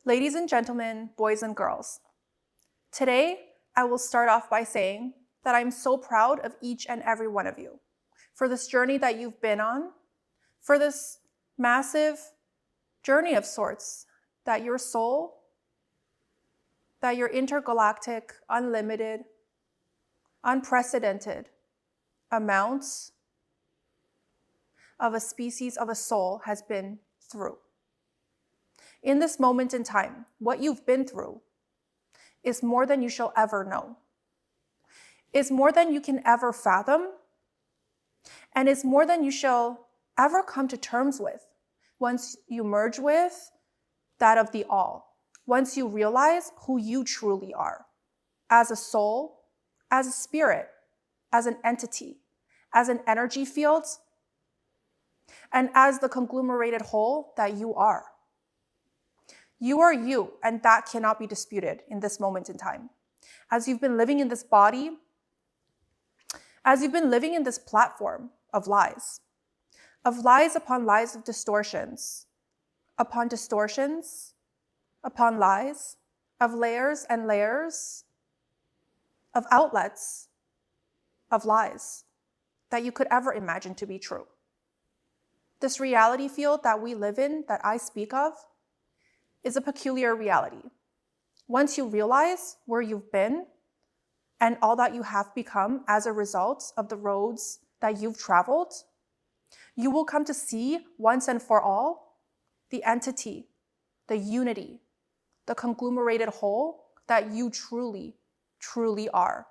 Ladies and gentlemen, boys and girls, today I will start off by saying that I'm so proud of each and every one of you for this journey that you've been on, for this massive journey of sorts that your soul, that your intergalactic, unlimited, unprecedented amounts of a species of a soul has been through. In this moment in time, what you've been through is more than you shall ever know, is more than you can ever fathom, and is more than you shall ever come to terms with once you merge with that of the all, once you realize who you truly are as a soul, as a spirit, as an entity, as an energy field, and as the conglomerated whole that you are. You are you, and that cannot be disputed in this moment in time. As you've been living in this body, as you've been living in this platform of lies upon lies of distortions, upon lies, of layers and layers, of outlets, of lies that you could ever imagine to be true. This reality field that we live in, that I speak of, is a peculiar reality. Once you realize where you've been and all that you have become as a result of the roads that you've traveled, you will come to see once and for all the entity, the unity, the conglomerated whole that you truly, truly are.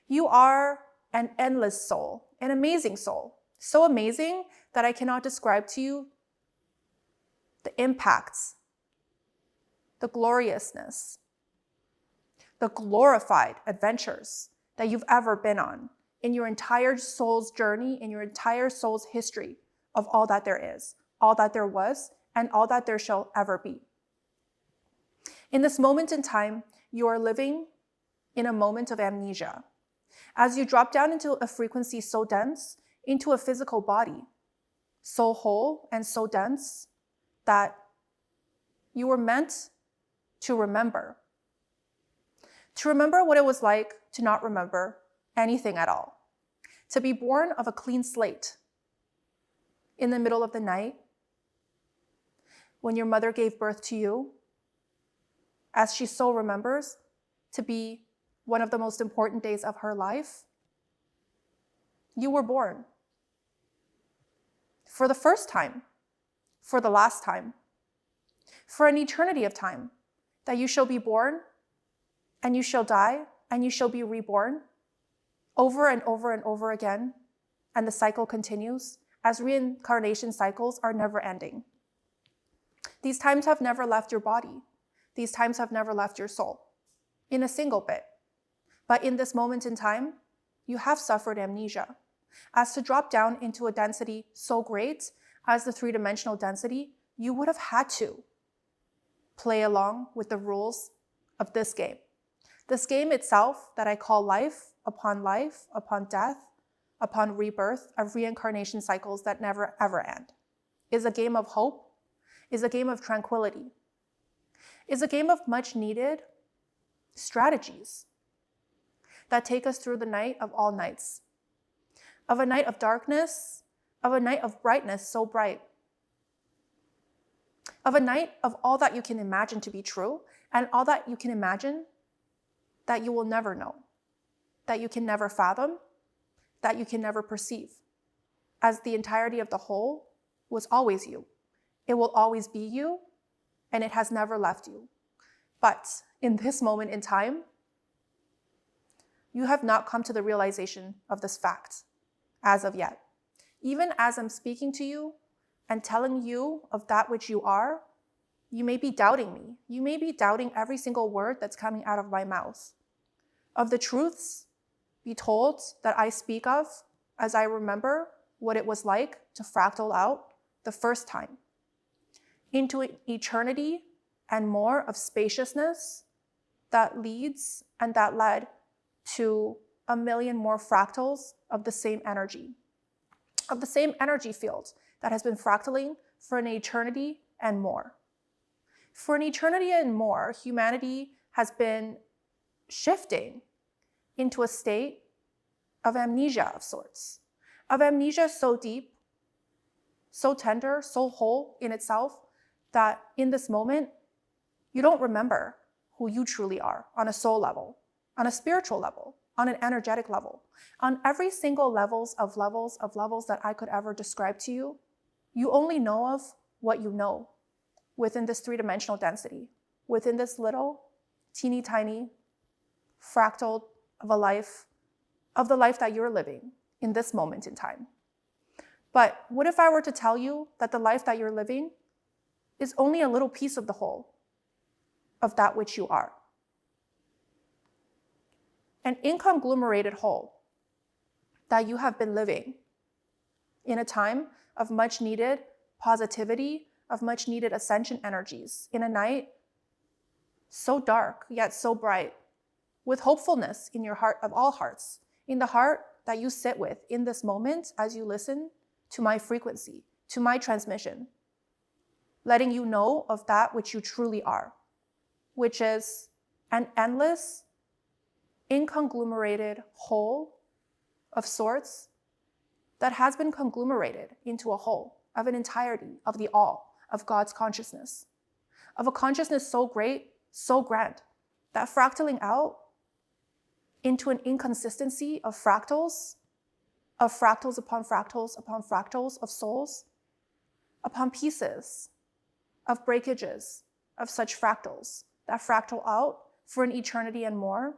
You are an endless soul, an amazing soul, so amazing that I cannot describe to you the impacts, the gloriousness, the glorified adventures that you've ever been on in your entire soul's journey, in your entire soul's history of all that there is, all that there was, and all that there shall ever be. In this moment in time, you are living in a moment of amnesia. As you drop down into a frequency so dense, into a physical body, so whole and so dense, that you were meant to remember. To remember what it was like to not remember anything at all. To be born of a clean slate in the middle of the night when your mother gave birth to you, as she so remembers, to be one of the most important days of her life. You were born. For the first time, for the last time, for an eternity of time, that you shall be born, and you shall die, and you shall be reborn, over and over and over again, and the cycle continues, as reincarnation cycles are never ending. These times have never left your body. These times have never left your soul, in a single bit. But in this moment in time, you have suffered amnesia, as to drop down into a density so great as the three-dimensional density, you would have had to play along with the rules of this game. This game itself that I call life, upon death, upon rebirth, of reincarnation cycles that never ever end, is a game of hope, is a game of tranquility, is a game of much needed strategies that take us through the night of all nights, of a night of darkness, of a night of brightness so bright, of a night of all that you can imagine to be true, and all that you can imagine that you will never know, that you can never fathom, that you can never perceive, as the entirety of the whole was always you. It will always be you, and it has never left you. But in this moment in time, you have not come to the realization of this fact as of yet. Even as I'm speaking to you and telling you of that which you are, you may be doubting me. You may be doubting every single word that's coming out of my mouth. Of the truths be told that I speak of as I remember what it was like to fractal out the first time into eternity and more of spaciousness that leads and that led to a million more fractals of the same energy field that has been fractaling for an eternity and more. For an eternity and more, humanity has been shifting into a state of amnesia of sorts, of amnesia so deep, so tender, so whole in itself, that in this moment, you don't remember who you truly are on a soul level, on a spiritual level, on an energetic level, on every single levels that I could ever describe to you. You only know of what you know within this three-dimensional density, within this little, teeny tiny fractal of a life, of the life that you're living in this moment in time. But what if I were to tell you that the life that you're living is only a little piece of the whole of that which you are? An inconglomerated whole that you have been living in a time of much needed positivity, of much needed ascension energies, in a night so dark yet so bright, with hopefulness in your heart of all hearts, in the heart that you sit with in this moment as you listen to my frequency, to my transmission, letting you know of that which you truly are, which is an endless, inconglomerated whole of sorts that has been conglomerated into a whole of an entirety of the all of God's consciousness, of a consciousness so great, so grand, that fractaling out into an inconsistency of fractals upon fractals upon fractals of souls, upon pieces of breakages of such fractals that fractal out for an eternity and more,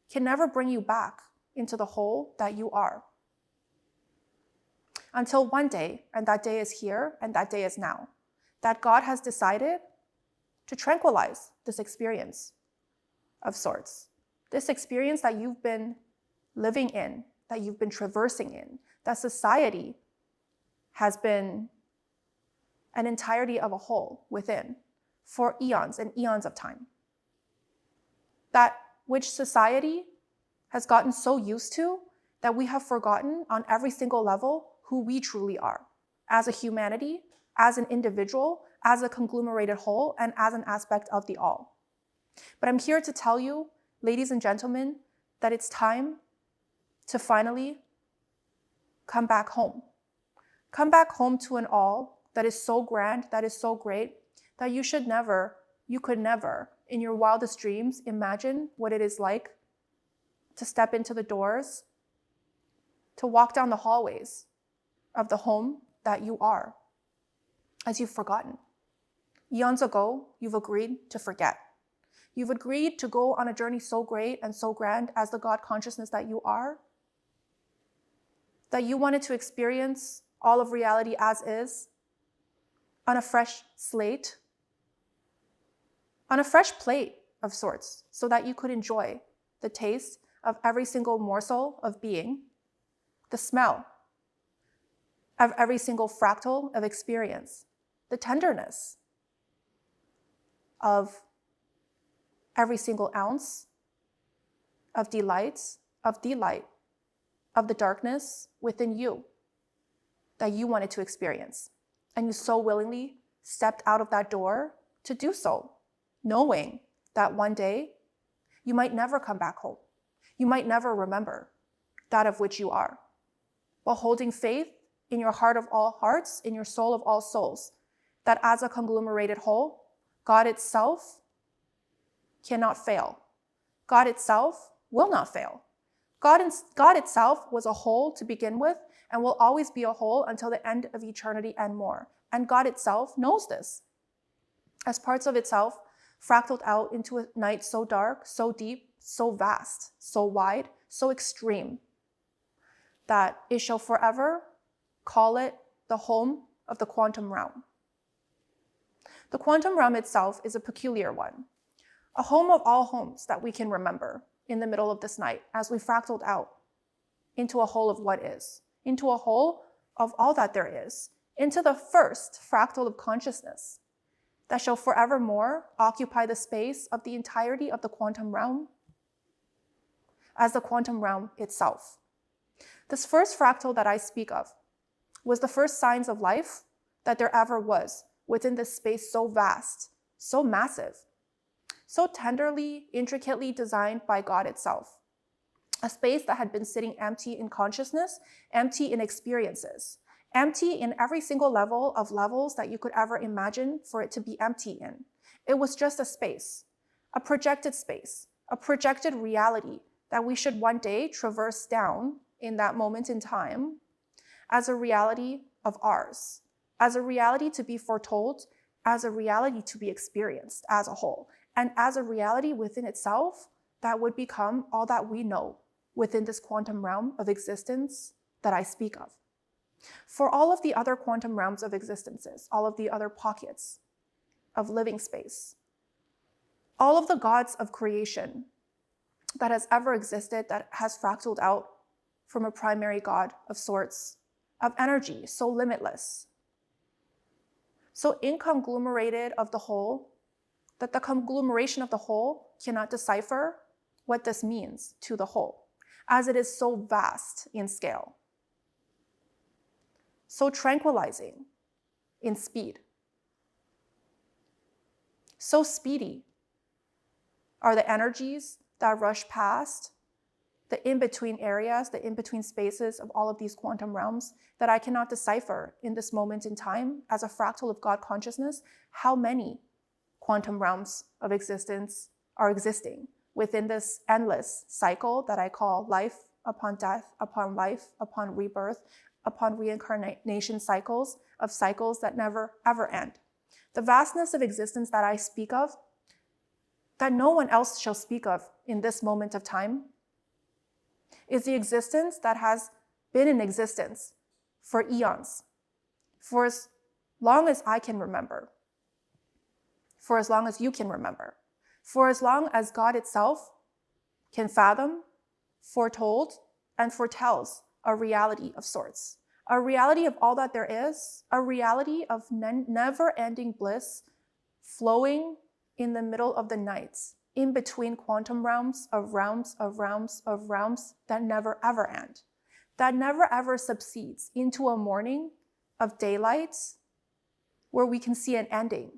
can never bring you back into the whole that you are. Until one day, and that day is here, and that day is now, that God has decided to tranquilize this experience of sorts, this experience that you've been living in, that you've been traversing in, that society has been an entirety of a whole within for eons and eons of time. That which society has gotten so used to that we have forgotten on every single level who we truly are as a humanity, as an individual, as a conglomerated whole, and as an aspect of the all. But I'm here to tell you, ladies and gentlemen, that it's time to finally come back home. Come back home to an all that is so grand, that is so great, that you could never, in your wildest dreams, imagine what it is like to step into the doors, to walk down the hallways of the home that you are, as you've forgotten. Eons ago, you've agreed to forget. You've agreed to go on a journey so great and so grand as the God consciousness that you are, that you wanted to experience all of reality as is, on a fresh slate, on a fresh plate of sorts, so that you could enjoy the taste of every single morsel of being, the smell of every single fractal of experience, the tenderness of every single ounce of delight, of the darkness within you that you wanted to experience. And you so willingly stepped out of that door to do so, knowing that one day you might never come back home. You might never remember that of which you are, while holding faith in your heart of all hearts, in your soul of all souls, that as a conglomerated whole, God itself cannot fail. God itself will not fail. God itself was a whole to begin with and will always be a whole until the end of eternity and more. And God itself knows this. As parts of itself fractaled out into a night so dark, so deep, so vast, so wide, so extreme, that it shall forever call it the home of the quantum realm. The quantum realm itself is a peculiar one, a home of all homes that we can remember in the middle of this night as we fractaled out into a whole of what is, into a whole of all that there is, into the first fractal of consciousness that shall forevermore occupy the space of the entirety of the quantum realm as the quantum realm itself. This first fractal that I speak of was the first signs of life that there ever was within this space so vast so massive, so tenderly, intricately designed by God itself. A space that had been sitting empty in consciousness, empty in experiences, empty in every single level of levels that you could ever imagine for it to be empty in. It was just a space, a projected space, a projected reality that we should one day traverse down in that moment in time as a reality of ours, as a reality to be foretold, as a reality to be experienced as a whole, and as a reality within itself that would become all that we know within this quantum realm of existence that I speak of. For all of the other quantum realms of existences, all of the other pockets of living space, all of the gods of creation that has ever existed, that has fractaled out from a primary God of sorts, of energy, so limitless, so inconglomerated of the whole, that the conglomeration of the whole cannot decipher what this means to the whole, as it is so vast in scale, so tranquilizing in speed, so speedy are the energies that rush past the in-between areas, the in-between spaces of all of these quantum realms that I cannot decipher in this moment in time as a fractal of God consciousness, how many quantum realms of existence are existing within this endless cycle that I call life upon death, upon life, upon rebirth, upon reincarnation cycles that never ever end. The vastness of existence that I speak of, that no one else shall speak of in this moment of time, is the existence that has been in existence for eons, for as long as I can remember, for as long as you can remember, for as long as God itself can fathom, foretold, and foretells a reality of sorts, a reality of all that there is, a reality of never-ending bliss flowing in the middle of the nights, in between quantum realms of realms of realms of realms that never ever end, that never ever subsides into a morning of daylight where we can see an ending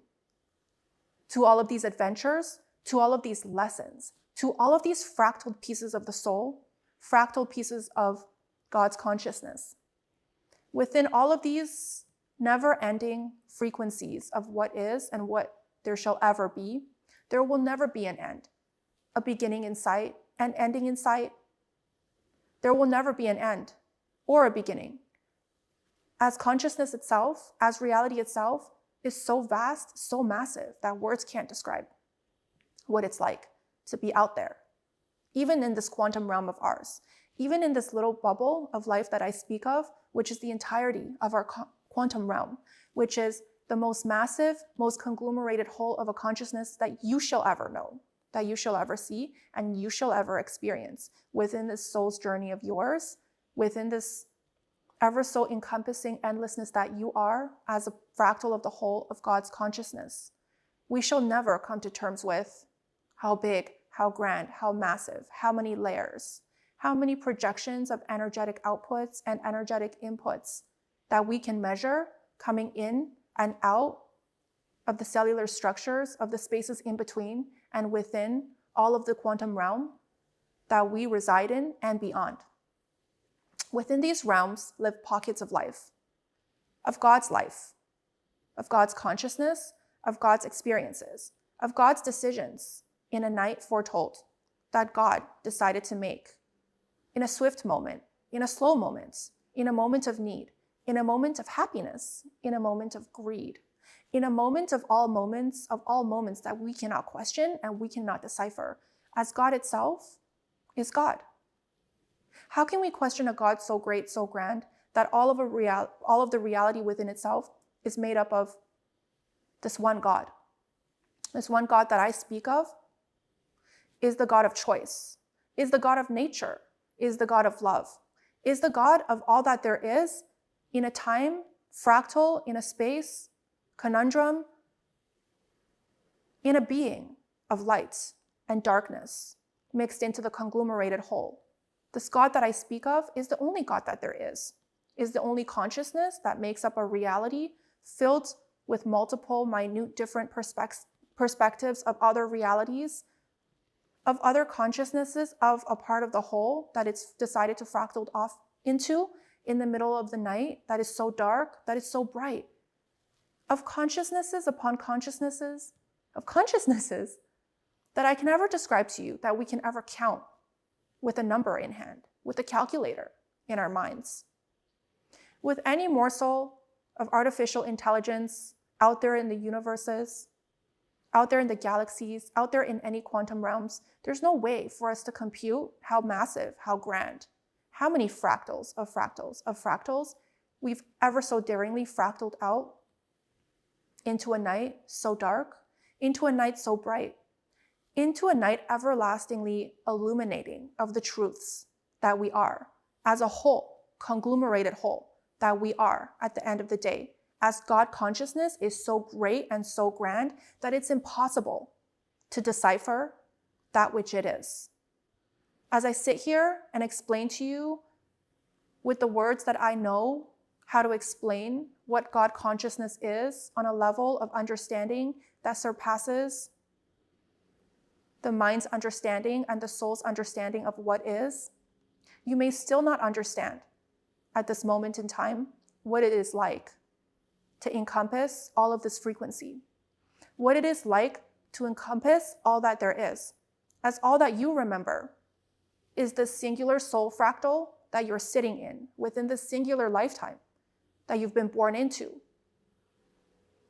to all of these adventures, to all of these lessons, to all of these fractal pieces of the soul, fractal pieces of God's consciousness. Within all of these never-ending frequencies of what is and what there shall ever be, there will never be an end, a beginning in sight, an ending in sight. There will never be an end or a beginning. As consciousness itself, as reality itself, is so vast, so massive that words can't describe what it's like to be out there, even in this quantum realm of ours, even in this little bubble of life that I speak of, which is the entirety of our quantum realm, which is the most massive, most conglomerated whole of a consciousness that you shall ever know, that you shall ever see, and you shall ever experience within this soul's journey of yours, within this ever so encompassing endlessness that you are as a fractal of the whole of God's consciousness. We shall never come to terms with how big, how grand, how massive, how many layers, how many projections of energetic outputs and energetic inputs that we can measure coming in and out of the cellular structures of the spaces in between and within all of the quantum realm that we reside in and beyond. Within these realms live pockets of life, of God's consciousness, of God's experiences, of God's decisions in a night foretold that God decided to make in a swift moment, in a slow moment, in a moment of need, in a moment of happiness, in a moment of greed, in a moment of all moments that we cannot question and we cannot decipher, as God itself is God. How can we question a God so great, so grand, that all of the reality within itself is made up of this one God? This one God that I speak of is the God of choice, is the God of nature, is the God of love, is the God of all that there is in a time, fractal, in a space, conundrum, in a being of light and darkness mixed into the conglomerated whole. This God that I speak of is the only God that there is the only consciousness that makes up a reality filled with multiple minute different perspectives of other realities, of other consciousnesses, of a part of the whole that it's decided to fractal off into in the middle of the night that is so dark, that is so bright. Of consciousnesses upon consciousnesses, of consciousnesses that I can never describe to you, that we can ever count with a number in hand, with a calculator in our minds. With any morsel of artificial intelligence out there in the universes, out there in the galaxies, out there in any quantum realms, there's no way for us to compute how massive, how grand, how many fractals of fractals of fractals we've ever so daringly fractaled out into a night so dark, into a night so bright, into a night everlastingly illuminating of the truths that we are as a whole, conglomerated whole that we are at the end of the day. As God consciousness is so great and so grand that it's impossible to decipher that which it is. As I sit here and explain to you with the words that I know how to explain what God consciousness is on a level of understanding that surpasses the mind's understanding and the soul's understanding of what is, you may still not understand at this moment in time what it is like to encompass all of this frequency, what it is like to encompass all that there is, as all that you remember is the singular soul fractal that you're sitting in within the singular lifetime that you've been born into,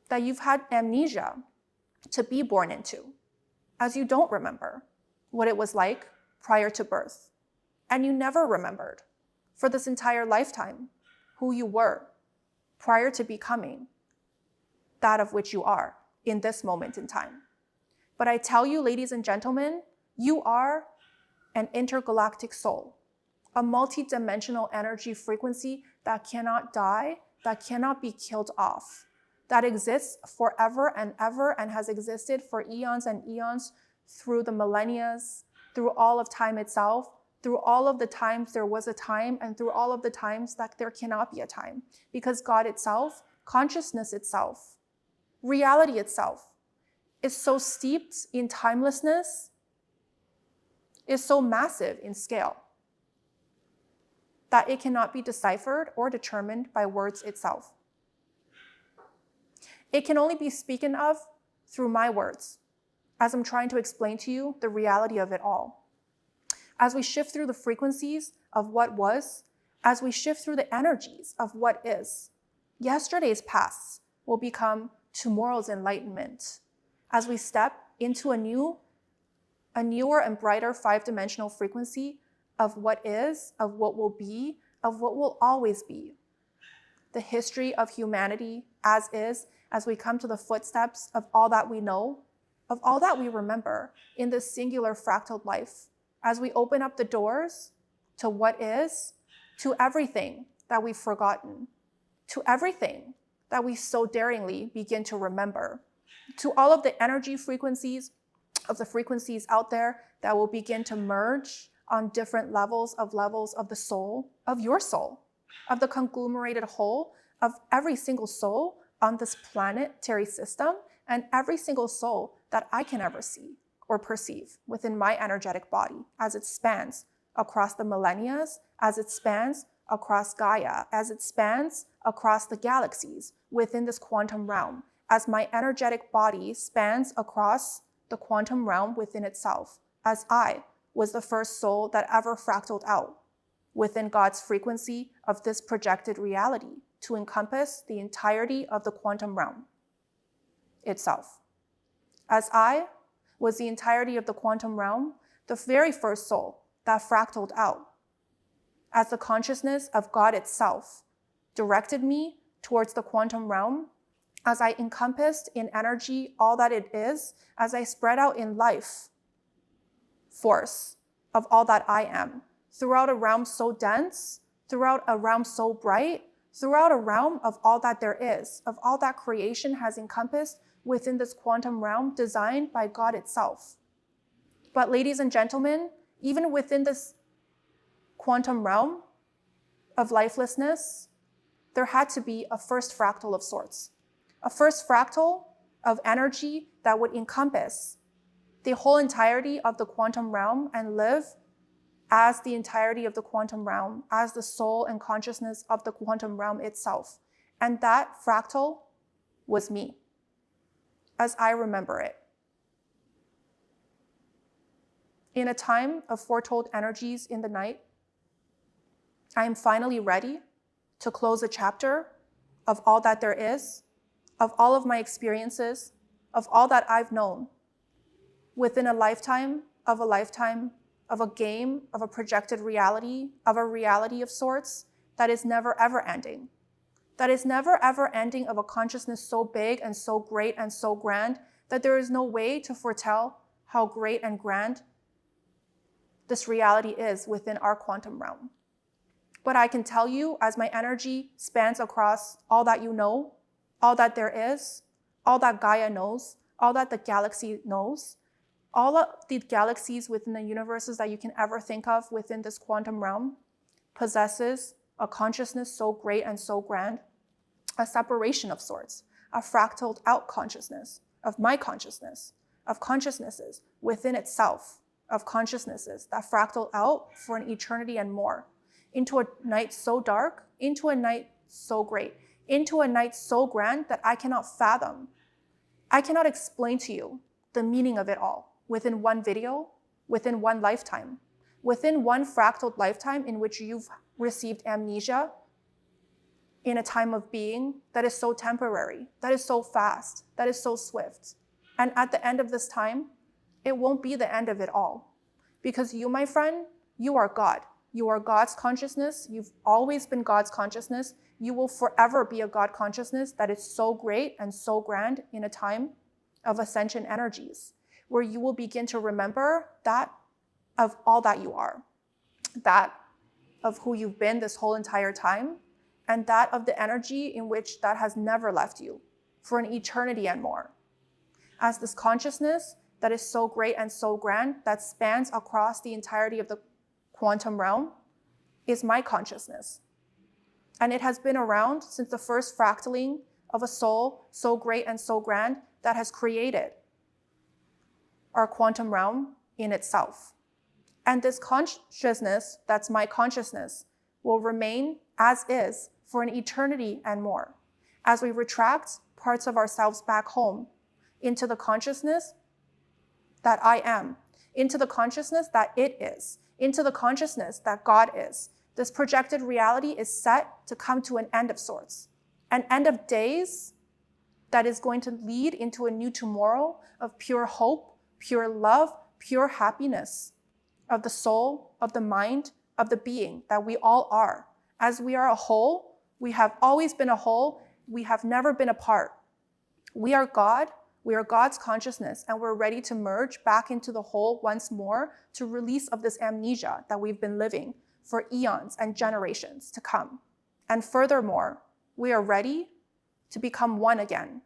that you've had amnesia to be born into, as you don't remember what it was like prior to birth. And you never remembered for this entire lifetime who you were prior to becoming that of which you are in this moment in time. But I tell you, ladies and gentlemen, you are an intergalactic soul, a multidimensional energy frequency that cannot die, that cannot be killed off, that exists forever and ever and has existed for eons and eons through the millennia, through all of time itself, through all of the times there was a time, and through all of the times that there cannot be a time. Because God itself, consciousness itself, reality itself is so steeped in timelessness, is so massive in scale, that it cannot be deciphered or determined by words itself. It can only be spoken of through my words, as I'm trying to explain to you the reality of it all. As we shift through the frequencies of what was, as we shift through the energies of what is, yesterday's pasts will become tomorrow's enlightenment. As we step into a newer and brighter 5-dimensional frequency of what is, of what will be, of what will always be. The history of humanity as is, as we come to the footsteps of all that we know, of all that we remember in this singular fractal life, as we open up the doors to what is, to everything that we've forgotten, to everything that we so daringly begin to remember, to all of the energy frequencies of the frequencies out there that will begin to merge on different levels of the soul, of your soul, of the conglomerated whole, of every single soul on this planetary system, and every single soul that I can ever see or perceive within my energetic body as it spans across the millennia, as it spans across Gaia, as it spans across the galaxies within this quantum realm, as my energetic body spans across the quantum realm within itself, as I was the first soul that ever fractaled out within God's frequency of this projected reality to encompass the entirety of the quantum realm itself. As I was the entirety of the quantum realm, the very first soul that fractaled out, as the consciousness of God itself directed me towards the quantum realm, as I encompassed in energy all that it is, as I spread out in life force of all that I am, throughout a realm so dense, throughout a realm so bright, throughout a realm of all that there is, of all that creation has encompassed within this quantum realm designed by God itself. But ladies and gentlemen, even within this quantum realm of lifelessness, there had to be a first fractal of sorts. A first fractal of energy that would encompass the whole entirety of the quantum realm and live as the entirety of the quantum realm, as the soul and consciousness of the quantum realm itself. And that fractal was me, as I remember it. In a time of foretold energies in the night, I am finally ready to close a chapter of all that there is, of all of my experiences, of all that I've known, within a lifetime, of a game, of a projected reality, of a reality of sorts that is never ever ending. That is never ever ending, of a consciousness so big and so great and so grand that there is no way to foretell how great and grand this reality is within our quantum realm. But I can tell you, as my energy spans across all that you know, all that there is, all that Gaia knows, all that the galaxy knows, all of the galaxies within the universes that you can ever think of within this quantum realm possesses a consciousness so great and so grand, a separation of sorts, a fractaled out consciousness of my consciousness, of consciousnesses within itself, of consciousnesses that fractal out for an eternity and more, into a night so dark, into a night so great, into a night so grand that I cannot fathom. I cannot explain to you the meaning of it all within one video, within one lifetime, within one fractal lifetime in which you've received amnesia in a time of being that is so temporary, that is so fast, that is so swift. And at the end of this time, it won't be the end of it all. Because you, my friend, you are God. You are God's consciousness. You've always been God's consciousness. You will forever be a God consciousness that is so great and so grand in a time of ascension energies, where you will begin to remember that of all that you are, that of who you've been this whole entire time, and that of the energy in which that has never left you for an eternity and more. As this consciousness that is so great and so grand, that spans across the entirety of the quantum realm, is my consciousness. And it has been around since the first fractaling of a soul so great and so grand that has created our quantum realm in itself. And this consciousness, that's my consciousness, will remain as is for an eternity and more, as we retract parts of ourselves back home into the consciousness that I am, into the consciousness that it is, into the consciousness that God is. This projected reality is set to come to an end of sorts, an end of days that is going to lead into a new tomorrow of pure hope, pure love, pure happiness of the soul, of the mind, of the being that we all are. As we are a whole, we have always been a whole, we have never been apart. We are God, we are God's consciousness, and we're ready to merge back into the whole once more to release of this amnesia that we've been living for eons and generations to come. And furthermore, we are ready to become one again,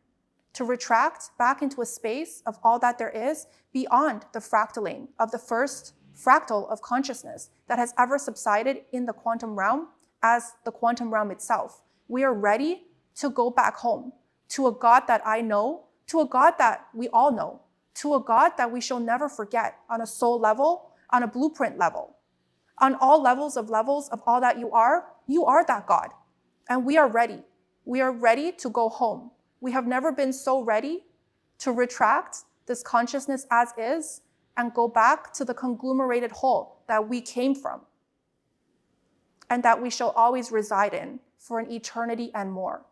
to retract back into a space of all that there is beyond the fractaling of the first fractal of consciousness that has ever subsided in the quantum realm as the quantum realm itself. We are ready to go back home to a God that I know, to a God that we all know, to a God that we shall never forget on a soul level, on a blueprint level, on all levels of all that you are that God. And we are ready. We are ready to go home. We have never been so ready to retract this consciousness as is and go back to the conglomerated whole that we came from and that we shall always reside in for an eternity and more.